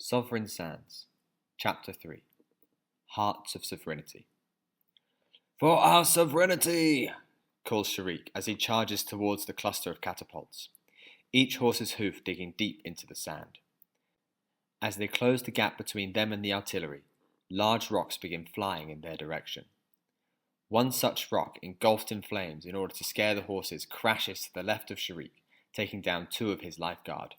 Sovereign Sands, Chapter 3 Hearts of Sovereignty. "For our sovereignty!" calls Sharik as he charges towards the cluster of catapults, each horse's hoof digging deep into the sand. As they close the gap between them and the artillery, large rocks begin flying in their direction. One such rock, engulfed in flames in order to scare the horses, crashes to the left of Sharik, taking down two of his lifeguard.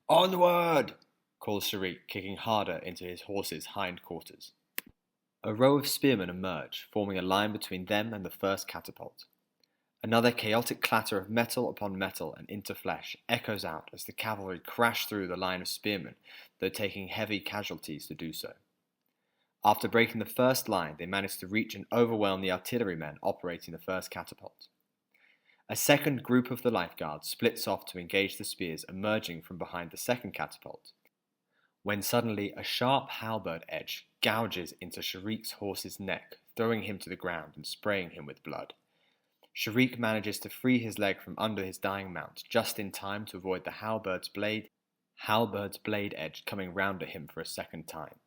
"Onward!" calls Sharik, kicking harder into his horse's hind quarters. A row of spearmen emerge, forming a line between them and the first catapult. Another chaotic clatter of metal upon metal and into flesh echoes out as the cavalry crash through the line of spearmen, though taking heavy casualties to do so. After breaking the first line, they manage to reach and overwhelm the artillerymen operating the first catapult. A second group of the lifeguards splits off to engage the spears emerging from behind the second catapult, when suddenly a sharp halberd edge gouges into Sharik's horse's neck, throwing him to the ground and spraying him with blood. Sharik manages to free his leg from under his dying mount just in time to avoid the halberd's blade edge coming round at him for a second time.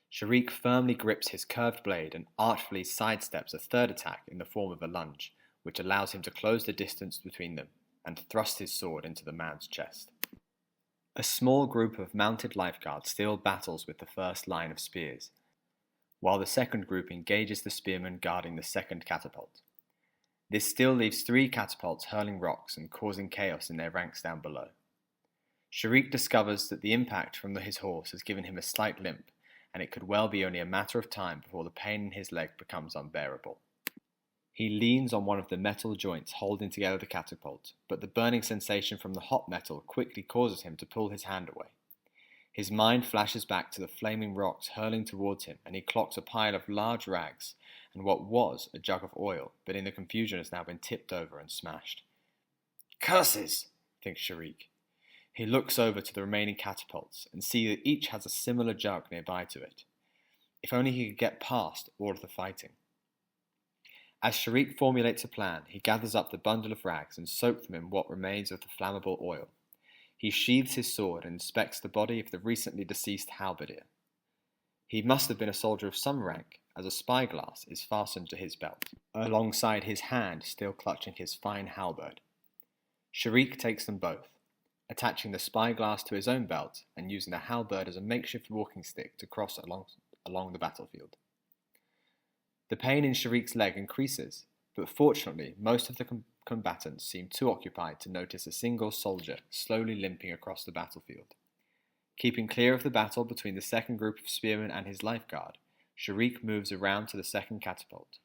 Sharik firmly grips his curved blade and artfully sidesteps a third attack in the form of a lunge, which allows him to close the distance between them and thrust his sword into the man's chest. A small group of mounted lifeguards still battles with the first line of spears, while the second group engages the spearmen guarding the second catapult. This still leaves three catapults hurling rocks and causing chaos in their ranks down below. Sharik discovers that the impact from his horse has given him a slight limp, and it could well be only a matter of time before the pain in his leg becomes unbearable. He leans on one of the metal joints holding together the catapult, but the burning sensation from the hot metal quickly causes him to pull his hand away. His mind flashes back to the flaming rocks hurling towards him, and he clocks a pile of large rags and what was a jug of oil, but in the confusion has now been tipped over and smashed. "Curses!" thinks Sharik. He looks over to the remaining catapults and sees that each has a similar jug nearby to it. If only he could get past all of the fighting. As Sharik formulates a plan, he gathers up the bundle of rags and soaks them in what remains of the flammable oil. He sheathes his sword and inspects the body of the recently deceased halberdier. He must have been a soldier of some rank, as a spyglass is fastened to his belt, alongside his hand still clutching his fine halberd. Sharik takes them both, attaching the spyglass to his own belt and using the halberd as a makeshift walking stick to cross along the battlefield. The pain in Sharik's leg increases, but fortunately most of the combatants seem too occupied to notice a single soldier slowly limping across the battlefield. Keeping clear of the battle between the second group of spearmen and his lifeguard, Sharik moves around to the second catapult.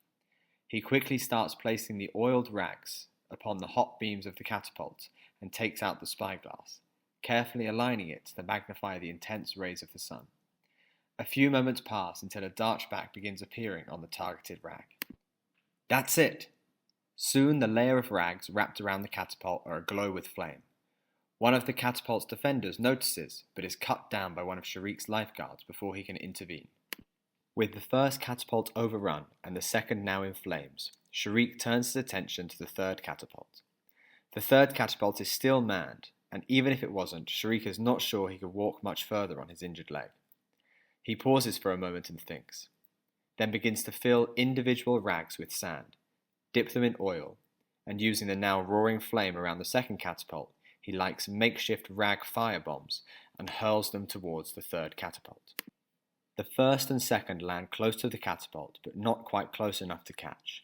He quickly starts placing the oiled rags upon the hot beams of the catapult and takes out the spyglass, carefully aligning it to magnify the intense rays of the sun. A few moments pass until a darchback begins appearing on the targeted rag. That's it! Soon the layer of rags wrapped around the catapult are aglow with flame. One of the catapult's defenders notices, but is cut down by one of Sharik's lifeguards before he can intervene. With the first catapult overrun and the second now in flames, Sharik turns his attention to the third catapult. The third catapult is still manned, and even if it wasn't, Sharik is not sure he could walk much further on his injured leg. He pauses for a moment and thinks, then begins to fill individual rags with sand, dip them in oil, and using the now roaring flame around the second catapult, he lights makeshift rag firebombs and hurls them towards the third catapult. The first and second land close to the catapult, but not quite close enough to catch.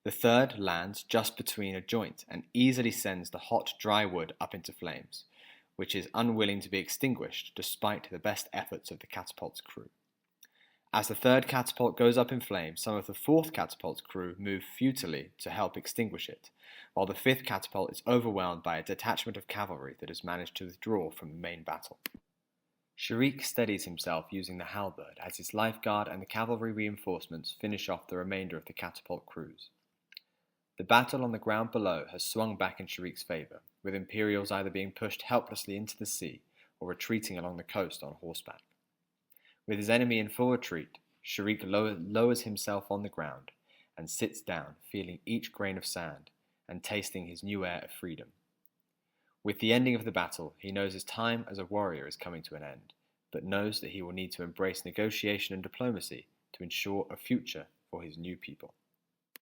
The third lands just between a joint and easily sends the hot, dry wood up into flames, which is unwilling to be extinguished despite the best efforts of the catapult's crew. As the third catapult goes up in flames, some of the fourth catapult's crew move futilely to help extinguish it, while the fifth catapult is overwhelmed by a detachment of cavalry that has managed to withdraw from the main battle. Sharik steadies himself using the halberd as his lifeguard and the cavalry reinforcements finish off the remainder of the catapult crews. The battle on the ground below has swung back in Sharik's favour, with Imperials either being pushed helplessly into the sea or retreating along the coast on horseback. With his enemy in full retreat, Sharik lowers himself on the ground and sits down, feeling each grain of sand and tasting his new air of freedom. With the ending of the battle, he knows his time as a warrior is coming to an end, but knows that he will need to embrace negotiation and diplomacy to ensure a future for his new people.